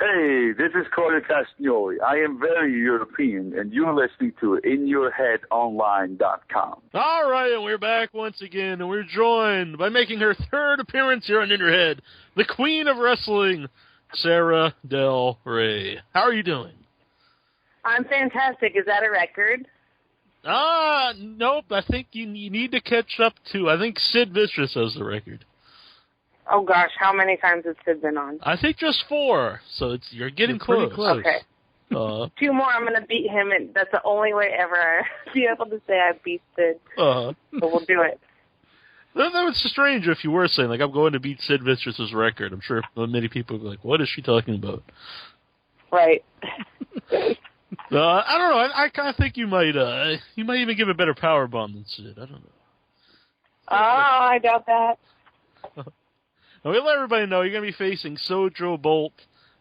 Hey, this is Corey Castagnoli. I am very European, and you're listening to InYourHeadOnline.com. All right, and we're back once again, and we're joined by making her third appearance here on In Your Head, the Queen of Wrestling, Sara Del Rey. How are you doing? I'm fantastic. Is that a record? Nope. I think you need to catch up to, I think Sid Vicious has the record. Oh, gosh. How many times has Sid been on? I think just 4, so you're getting close. Okay. 2 more, I'm going to beat him, and that's the only way ever I'll be able to say I beat Sid. So we'll do it. That was strange if you were saying, like, I'm going to beat Sid Vicious's record. I'm sure many people would be like, what is she talking about? Right. I don't know. I kind of think you might even give a better power bomb than Sid. I don't know. Oh, I doubt that. We'll let everybody know you're going to be facing Sojo Bolt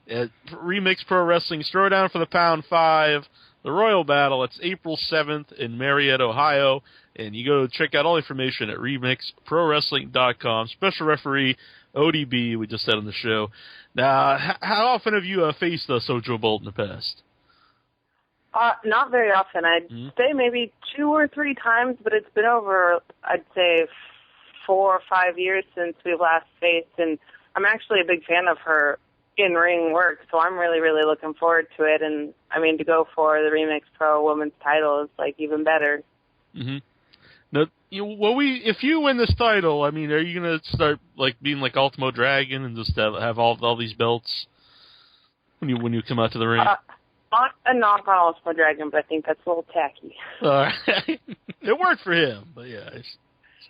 at Remix Pro Wrestling Throwdown for the Pound 5, the Royal Battle. It's April 7th in Marietta, Ohio. And you go check out all information at RemixProWrestling.com. Special referee ODB, we just said on the show. Now, how often have you faced Sojo Bolt in the past? Not very often. I'd say maybe 2 or 3 times, but it's been over, I'd say, 4 or 5 years since we last faced, and I'm actually a big fan of her in-ring work, so I'm really, really looking forward to it, and, I mean, to go for the Remix Pro Women's title is, like, even better. Mm-hmm. Now, if you win this title, I mean, are you going to start, like, being like Ultimo Dragon and just have all these belts when you come out to the ring? Not a knock on Ultimo Dragon, but I think that's a little tacky. It worked for him, but yeah.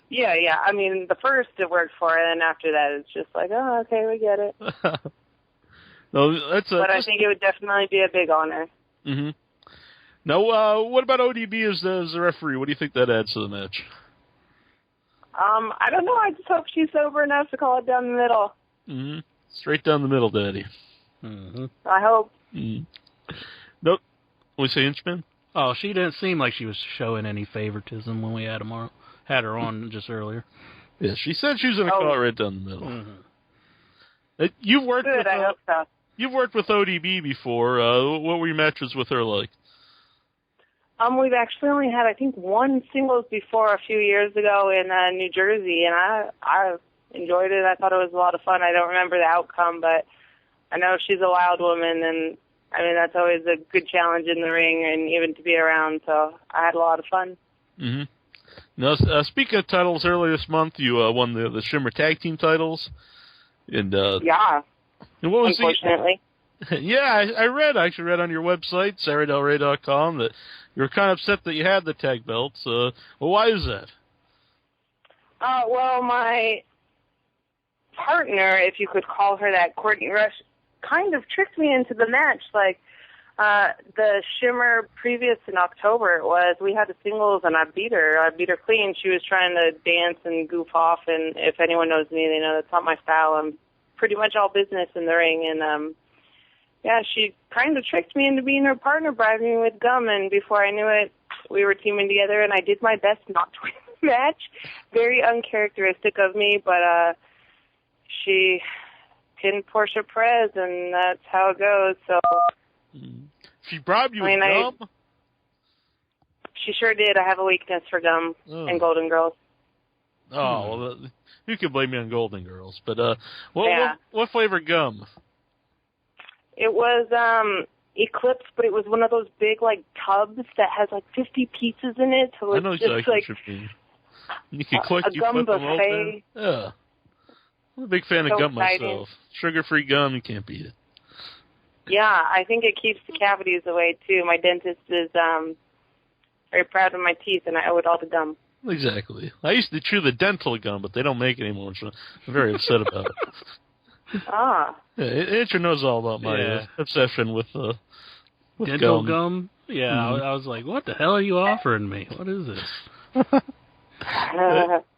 Yeah. I mean, the first it worked for, and then after that, it's just like, oh, okay, we get it. No, I think it would definitely be a big honor. Mm-hmm. Now, what about ODB as the referee? What do you think that adds to the match? I don't know. I just hope she's sober enough to call it down the middle. Mm-hmm. Straight down the middle, Daddy. Mm-hmm. I hope. Mm-hmm. Nope. What we say, Inchman? Oh, she didn't seem like she was showing any favoritism when we had her on just earlier. Yeah, she said she was going to call it right down the middle. Mm-hmm. You've worked Good, with I hope so. You've worked with ODB before. What were your matches with her like? We've actually only had, I think, 1 singles before a few years ago in New Jersey, and I enjoyed it. I thought it was a lot of fun. I don't remember the outcome, but I know she's a wild woman, and I mean, that's always a good challenge in the ring and even to be around, so I had a lot of fun. Mm-hmm. Now, speaking of titles, earlier this month, you won the Shimmer Tag Team titles. And, yeah, and what was unfortunately. Yeah, I actually read on your website, SaraDelRey.com, that you were kind of upset that you had the tag belts. Well, why is that? Well, my partner, if you could call her that, Courtney Rush, kind of tricked me into the match. Like, the Shimmer previous in October, it was, we had a singles and I beat her clean. She was trying to dance and goof off, and if anyone knows me, they know that's not my style. I'm pretty much all business in the ring, and yeah, she kind of tricked me into being her partner, bribed me with gum, and before I knew it, we were teaming together, and I did my best not to win the match. Very uncharacteristic of me, but she pinned Portia Perez, and that's how it goes, so... She bribed you with gum? She sure did. I have a weakness for gum and Golden Girls. Oh, well, you can blame me on Golden Girls, but what flavor gum? It was Eclipse, but it was one of those big, like, tubs that has, like, 50 pieces in it, so it's just, like, you can click, a gum buffet. Yeah. I'm a big fan of gum myself. Sugar-free gum, you can't beat it. Yeah, I think it keeps the cavities away, too. My dentist is very proud of my teeth, and I owe it all to gum. Exactly. I used to chew the dental gum, but they don't make it anymore, so I'm very upset about it. Ah. Yeah, Andrew knows all about my obsession with dental gum. Yeah, mm-hmm. I was like, what the hell are you offering me? What is this?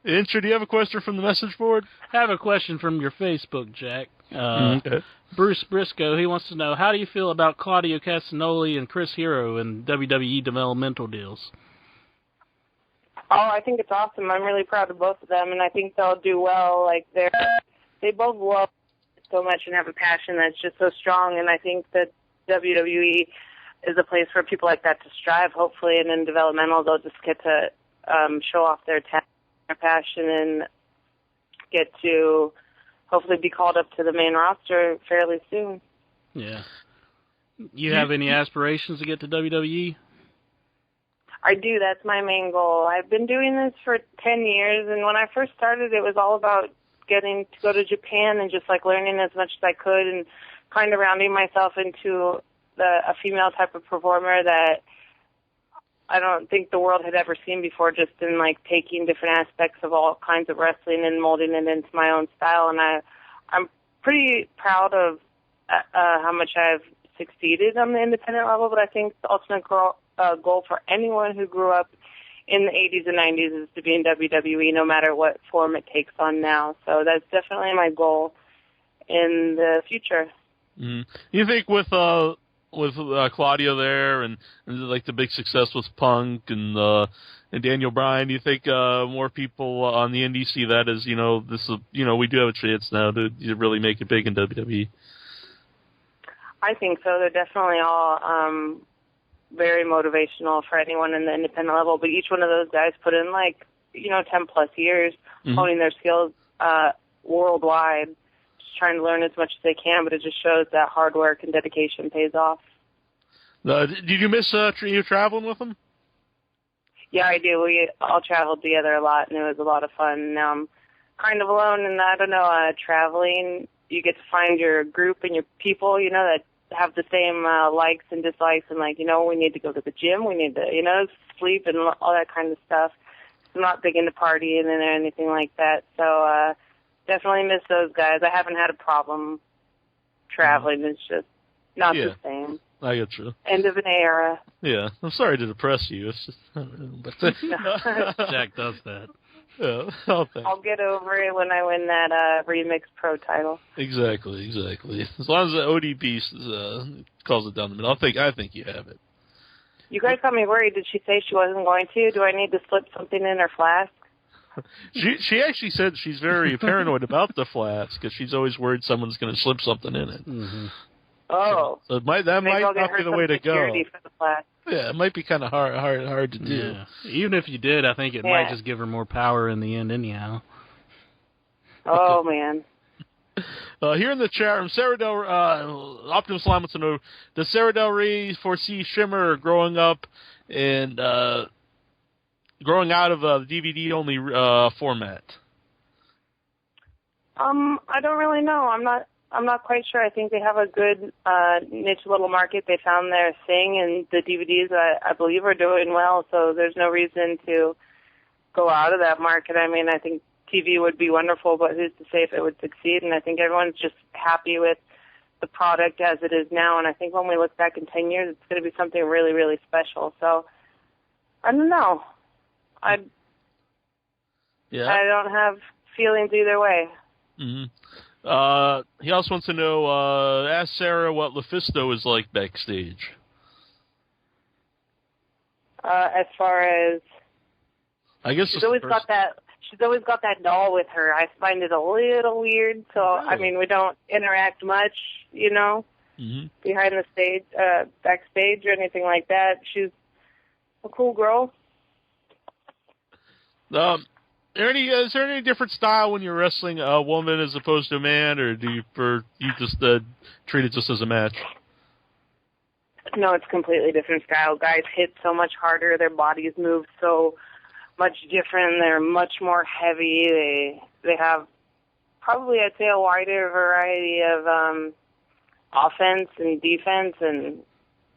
Andrew, do you have a question from the message board? I have a question from your Facebook, Jack. Okay. Bruce Briscoe, he wants to know, how do you feel about Claudio Castagnoli and Chris Hero in WWE developmental deals? Oh, I think it's awesome. I'm really proud of both of them, and I think they'll do well. Like, they both love so much and have a passion that's just so strong. And I think that WWE is a place for people like that to strive, hopefully. And in developmental, they'll just get to show off their talent, their passion, and get to hopefully be called up to the main roster fairly soon. Yeah. You have any aspirations to get to WWE? I do. That's my main goal. I've been doing this for 10 years, and when I first started, it was all about getting to go to Japan and just like learning as much as I could and kind of rounding myself into a female type of performer that I don't think the world had ever seen before, just in like taking different aspects of all kinds of wrestling and molding it into my own style. And I'm pretty proud of how much I've succeeded on the independent level, but I think the ultimate goal for anyone who grew up in the 80s and 90s is to be in WWE, no matter what form it takes on now. So that's definitely my goal in the future. Mm. You think with Claudio there and like the big success with Punk and Daniel Bryan, do you think more people on the indies see that as, this is, we do have a chance now to really make it big in WWE? I think so. They're definitely all very motivational for anyone in the independent level, but each one of those guys put in 10 plus years honing their skills worldwide, just trying to learn as much as they can, but it just shows that hard work and dedication pays off. Did you miss you traveling with them? Yeah, I do. We all traveled together a lot, and it was a lot of fun. Now I'm kind of alone, and I don't know, traveling, you get to find your group and your people, that have the same likes and dislikes, and we need to go to the gym, we need to, sleep and all that kind of stuff. I'm not big into partying and anything like that, so definitely miss those guys. I haven't had a problem traveling. It's just not the same. I get you. End of an era. Yeah, I'm sorry to depress you. It's just, but Jack does that. Yeah, I'll get over it when I win that Remix Pro title. Exactly. As long as the ODB calls it down the middle, I think you have it. You guys got me worried. Did she say she wasn't going to? Do I need to slip something in her flask? She actually said she's very paranoid about the flask because she's always worried someone's going to slip something in it. Mm-hmm. Oh, so might not be the way to go. For the flask. Yeah, it might be kind of hard to do. Yeah. Even if you did, I think it might just give her more power in the end anyhow. Oh, man. Here in the chat room, Sarah Optimus Slime wants to know, does Sarah Del Rey foresee Shimmer growing up and growing out of the DVD-only format? I don't really know. I'm not quite sure. I think they have a good niche little market. They found their thing, and the DVDs, I believe, are doing well, so there's no reason to go out of that market. I mean, I think TV would be wonderful, but who's to say if it would succeed? And I think everyone's just happy with the product as it is now, and I think when we look back in 10 years, it's going to be something really, really special. So, I don't know. I don't have feelings either way. Mm-hmm. He also wants to know, ask Sarah what Lufisto is like backstage. As far as... I guess she's always got that doll with her. I find it a little weird, so, really? I mean, we don't interact much, behind the stage, backstage or anything like that. She's a cool girl. Is there any different style when you're wrestling a woman as opposed to a man, or do you just treat it just as a match? No, it's completely different style. Guys hit so much harder. Their bodies move so much different. They're much more heavy. They have probably, I'd say, a wider variety of offense and defense, and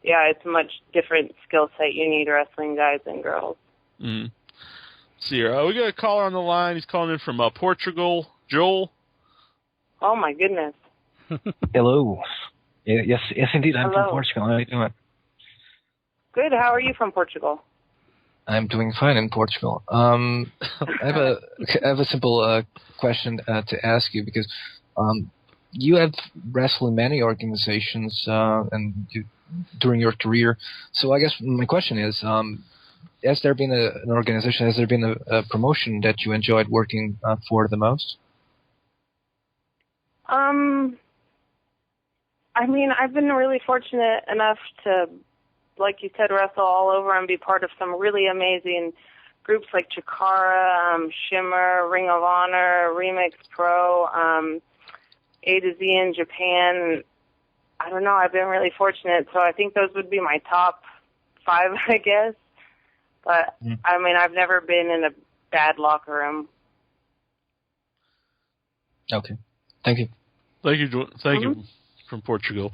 it's a much different skill set you need wrestling guys and girls. Mm-hmm. See here. We got a caller on the line. He's calling in from Portugal. Joel? Oh, my goodness. Hello. Yes, indeed. I'm from Portugal. How are you doing? Good. How are you from Portugal? I'm doing fine in Portugal. I have a simple question to ask you because you have wrestled in many organizations during your career. So I guess my question is, has there been an organization, has there been a promotion that you enjoyed working for the most? I mean, I've been really fortunate enough to, like you said, wrestle all over and be part of some really amazing groups like Chikara, Shimmer, Ring of Honor, Remix Pro, A to Z in Japan. I don't know. I've been really fortunate, so I think those would be my top 5, I guess. But, I mean, I've never been in a bad locker room. Okay. Thank you. Thank you, thank you from Portugal.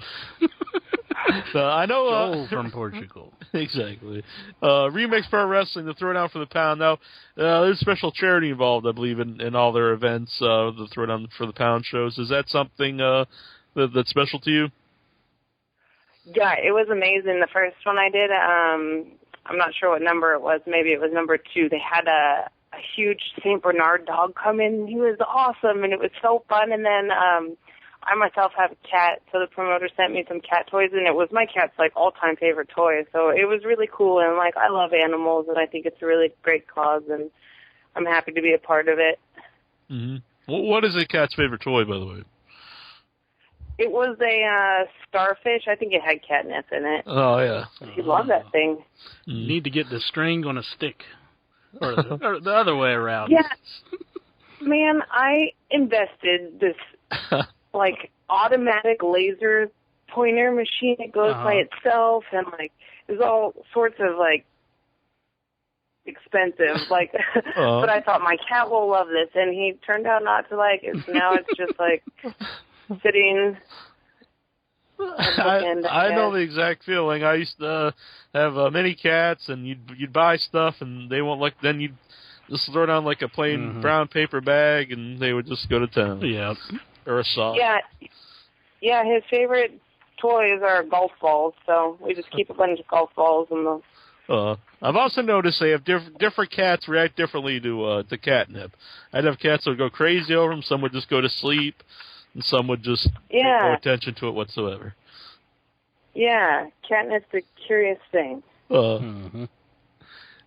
I know Joel from Portugal. Exactly. Remix Pro Wrestling, the Throwdown for the Pound. Now, there's special charity involved, I believe, in all their events, the Throwdown for the Pound shows. Is that something that's special to you? Yeah, it was amazing. The first one I did, I'm not sure what number it was. Maybe it was number 2. They had a huge St. Bernard dog come in. He was awesome, and it was so fun. And then I myself have a cat, so the promoter sent me some cat toys, and it was my cat's like all-time favorite toy. So it was really cool, and like I love animals, and I think it's a really great cause, and I'm happy to be a part of it. Mm-hmm. What is a cat's favorite toy, by the way? It was a starfish. I think it had catnip in it. Oh, yeah. He loved that thing. You need to get the string on a stick. Or the other way around. Yeah. Man, I invested this, like, automatic laser pointer machine. It goes by itself, and, like, there's all sorts of, like, expensive, like, but I thought my cat will love this, and he turned out not to like it, so now it's just, like, sitting... I know the exact feeling. I used to have many cats, and you'd buy stuff, and they won't like. Then you'd just throw down like a plain brown paper bag, and they would just go to town. Yeah, or a sock. Yeah. His favorite toys are golf balls, so we just keep a bunch of golf balls in the. I've also noticed they have different cats react differently to catnip. I'd have cats that would go crazy over them. Some would just go to sleep. And some would just pay no attention to it whatsoever. Yeah, catnip's a curious thing.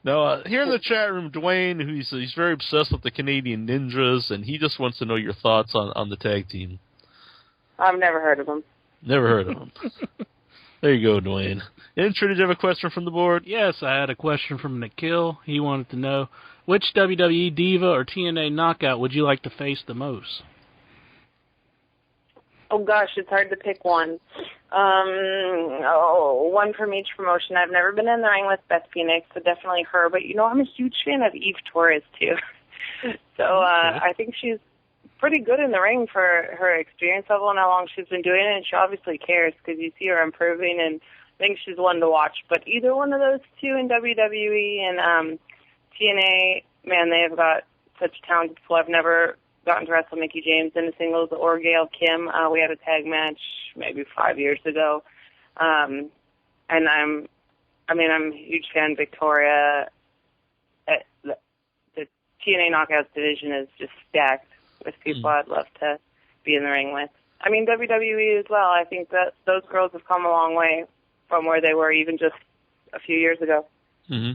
Now, here in the chat room, Dwayne, he's very obsessed with the Canadian Ninjas, and he just wants to know your thoughts on the tag team. I've never heard of them. Never heard of them. There you go, Dwayne. Intro, did you have a question from the board? Yes, I had a question from Nikhil. He wanted to know, which WWE Diva or TNA Knockout would you like to face the most? Oh, gosh, it's hard to pick one. One from each promotion. I've never been in the ring with Beth Phoenix, so definitely her. But, I'm a huge fan of Eve Torres, too. So I think she's pretty good in the ring for her experience level and how long she's been doing it. And she obviously cares because you see her improving, and I think she's one to watch. But either one of those two in WWE and TNA, man, they have got such talented people. I've never gotten to wrestle Mickie James in a singles or Gail Kim. We had a tag match maybe 5 years ago. And I'm a huge fan of Victoria. The TNA Knockouts division is just stacked with people I'd love to be in the ring with. I mean, WWE as well. I think that those girls have come a long way from where they were even just a few years ago. Mm-hmm.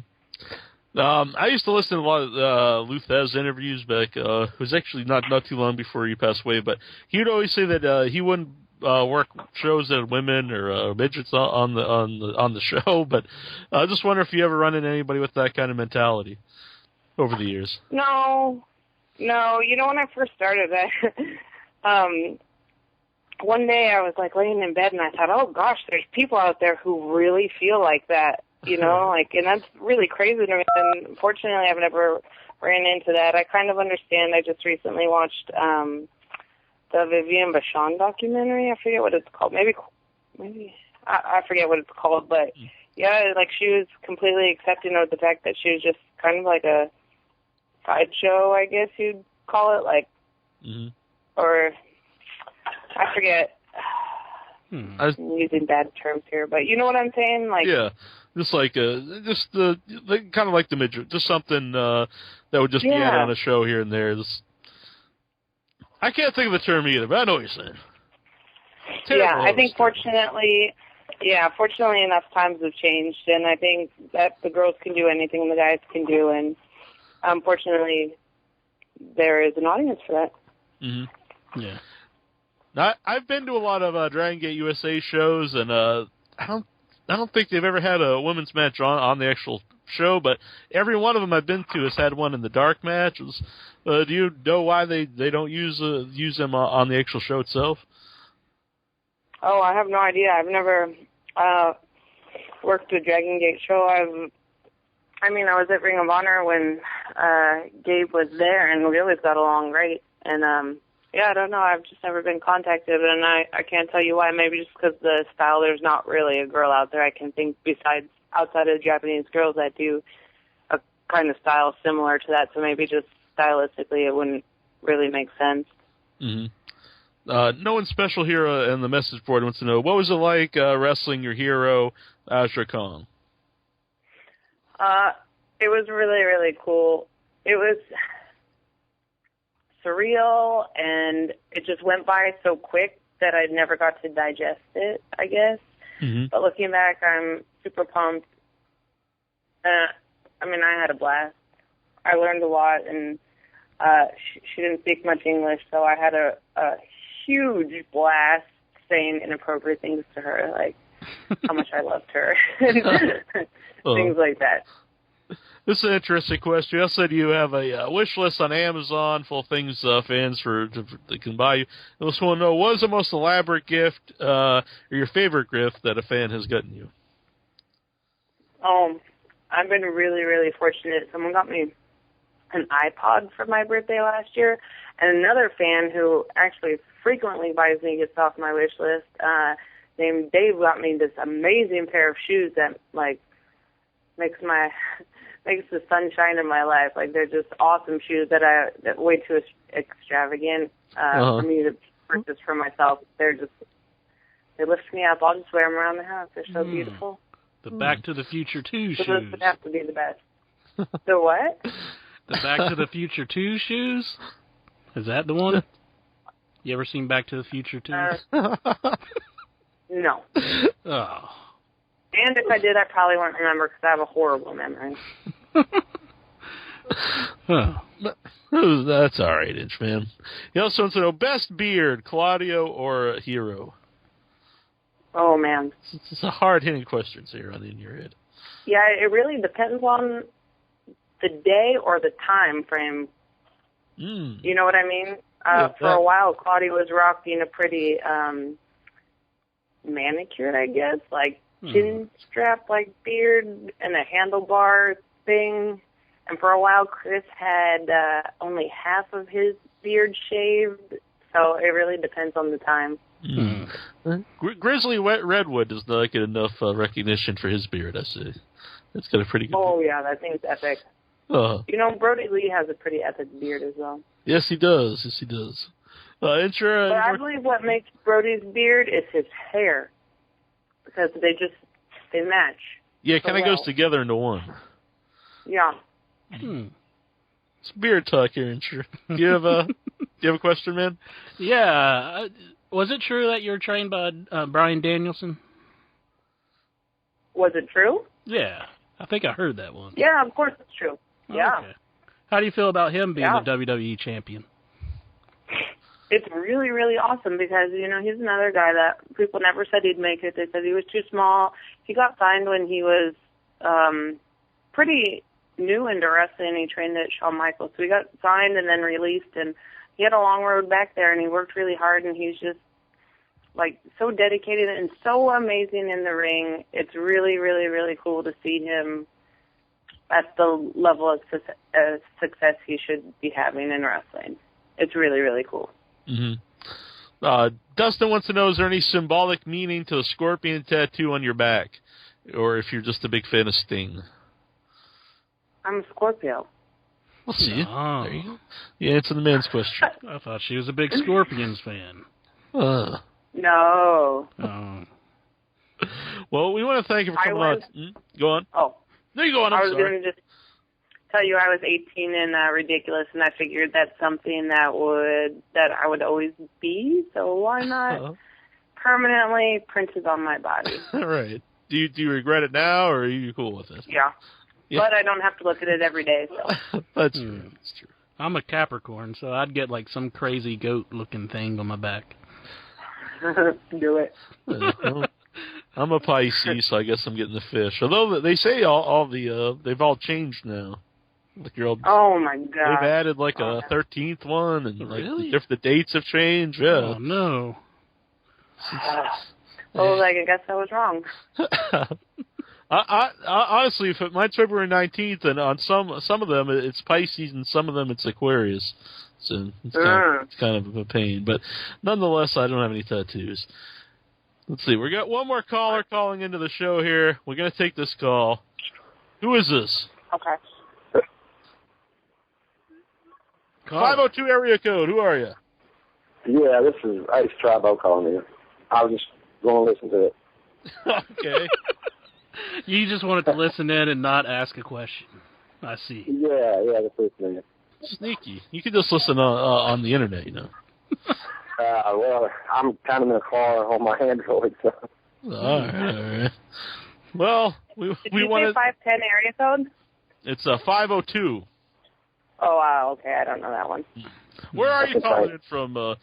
I used to listen to a lot of Lou Thesz interviews back. It was actually not too long before he passed away, but he would always say that he wouldn't work shows that had women or midgets on the show. But I just wonder if you ever run into anybody with that kind of mentality over the years. No. When I first started, one day I was like laying in bed and I thought, oh gosh, there's people out there who really feel like that. And that's really crazy to me. And unfortunately, I've never ran into that. I kind of understand. I just recently watched the Vivian Bashon documentary. I forget what it's called. Maybe I forget what it's called. But yeah, like she was completely accepting of the fact that she was just kind of like a sideshow, I guess you'd call it. Like, or I forget. I'm using bad terms here, but you know what I'm saying? Like, yeah. Just like kind of like the midget, just something that would just be added on a show here and there. I can't think of the term either, but I know what you're saying. I think fortunately enough times have changed, and I think that the girls can do anything the guys can do, and unfortunately there is an audience for that. Mm-hmm. Yeah. Now, I've been to a lot of Dragon Gate USA shows, and I don't think they've ever had a women's match on the actual show, but every one of them I've been to has had one in the dark match. Do you know why they don't use them on the actual show itself? Oh, I have no idea. I've never worked a Dragon Gate show. I was at Ring of Honor when Gabe was there, and we always got along great. And I don't know. I've just never been contacted, and I can't tell you why. Maybe just because the style, there's not really a girl out there I can think outside of Japanese girls that do a kind of style similar to that. So maybe just stylistically it wouldn't really make sense. Mm-hmm. No one special here in the message board wants to know, what was it like wrestling your hero, Azra Kong? It was really, really cool. It was surreal, and it just went by so quick that I never got to digest it, I guess. Mm-hmm. But looking back, I'm super pumped. I had a blast. I learned a lot, and she didn't speak much English, so I had a huge blast saying inappropriate things to her, like how much I loved her, things like that. This is an interesting question. You also said you have a wish list on Amazon full of things fans that can buy you. I just want to know, what is the most elaborate gift or your favorite gift that a fan has gotten you? I've been really, really fortunate. Someone got me an iPod for my birthday last year, and another fan who actually frequently buys me gifts off my wish list, named Dave, got me this amazing pair of shoes that makes the sunshine in my life. Like, they're just awesome shoes that way too extravagant for me to purchase for myself. They lift me up. I'll just wear them around the house. They're so beautiful. The Back to the Future 2 so shoes. Those would have to be the best. The what? The Back to the Future 2 shoes? Is that the one? You ever seen Back to the Future 2? No. Oh. And if I did, I probably won't remember because I have a horrible memory. That's all right, Inchman. He also wants to know, best beard, Claudio or Hero? Oh, man. It's a hard-hitting question here on In Your Head. Yeah, it really depends on the day or the time frame. You know what I mean? For a while, Claudia was rocking a pretty manicured, I guess, like chin strap, like beard, and a handlebar thing. And for a while, Chris had only half of his beard shaved. So it really depends on the time. Grizzly Redwood does not get enough recognition for his beard, I see. It's got a pretty good beard. Oh, yeah, that thing's epic. Brody Lee has a pretty epic beard as well. Yes, he does. Yes, he does. But I believe what makes Brody's beard is his hair. Because they match. Yeah, it kind of goes together into one. Yeah. It's beard talk here, Insure. Do you have a question, man? Yeah. Was it true that you were trained by Bryan Danielson? Was it true? Yeah. I think I heard that one. Yeah, of course it's true. Yeah. Okay. How do you feel about him being the WWE champion? It's really, really awesome because, he's another guy that people never said he'd make it. They said he was too small. He got signed when he was pretty new into wrestling. He trained at Shawn Michaels. So he got signed and then released, and he had a long road back there, and he worked really hard, and he's just, so dedicated and so amazing in the ring. It's really, really, really cool to see him at the level of success he should be having in wrestling. It's really, really cool. Mm-hmm. Dustin wants to know, is there any symbolic meaning to the scorpion tattoo on your back? Or if you're just a big fan of Sting? I'm a Scorpio. We'll see. Oh. There you go. Yeah, answer the man's question. I thought she was a big Scorpions fan. No. Oh. Well, we want to thank you for coming on. Go on. Oh. No, you go on. I was going to just tell you I was 18 and ridiculous, and I figured that's something that I would always be, so why not permanently print it on my body? All right. Do you regret it now, or are you cool with it? Yeah. But I don't have to look at it every day, so. That's true. That's true. I'm a Capricorn, so I'd get some crazy goat-looking thing on my back. Do it. Well, I'm a Pisces, so I guess I'm getting the fish. Although they say all they've all changed now. Like Oh my god! They've added like a 13th one, and like Really? the dates have changed. Yeah. Oh no. Well, I guess I was wrong. I honestly, if mine's February 19th, and on some of them it's Pisces, and some of them it's Aquarius. So it's kind of a pain, but nonetheless, I don't have any tattoos. Let's see, we got one more caller calling into the show here. We're gonna take this call. Who is this? Okay. 502 area code. Who are you? Yeah, this is Ice Tribo calling you. I was just going to listen to it. Okay. You just wanted to listen in and not ask a question. I see. Yeah, that's listening. Sneaky. You could just listen on the internet, you know. Well, I'm kind of in a car on my Android, so. All right. Well, we Did you wanted. say 510 area code? It's 502. Oh, wow. Okay, I don't know that one. Where are you calling in from,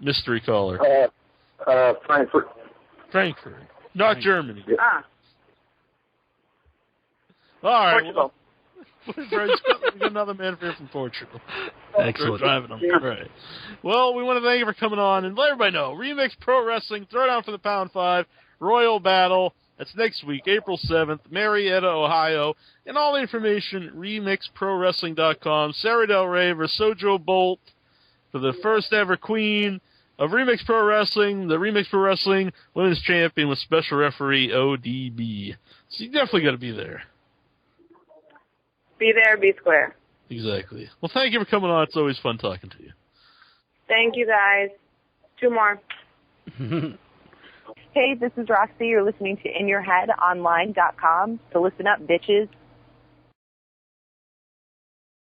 mystery caller? Frankfurt. Frankfurt, not Germany. Ah, All right. Portugal. We got another man here from Portugal. Excellent. Driving them. All right. Well, we want to thank you for coming on and let everybody know. Remix Pro Wrestling, Throwdown for the Pound 5, Royal Battle. That's next week, April 7th, Marietta, Ohio. And all the information, remixprowrestling.com. Sara Del Rey versus Sojo Bolt for the first ever queen of Remix Pro Wrestling, the Remix Pro Wrestling Women's Champion with special referee ODB. So you definitely got to be there. Be there, be square. Exactly. Well, thank you for coming on. It's always fun talking to you. Thank you, guys. 2 more. Hey, this is Roxy. You're listening to InYourHeadOnline.com. So listen up, bitches.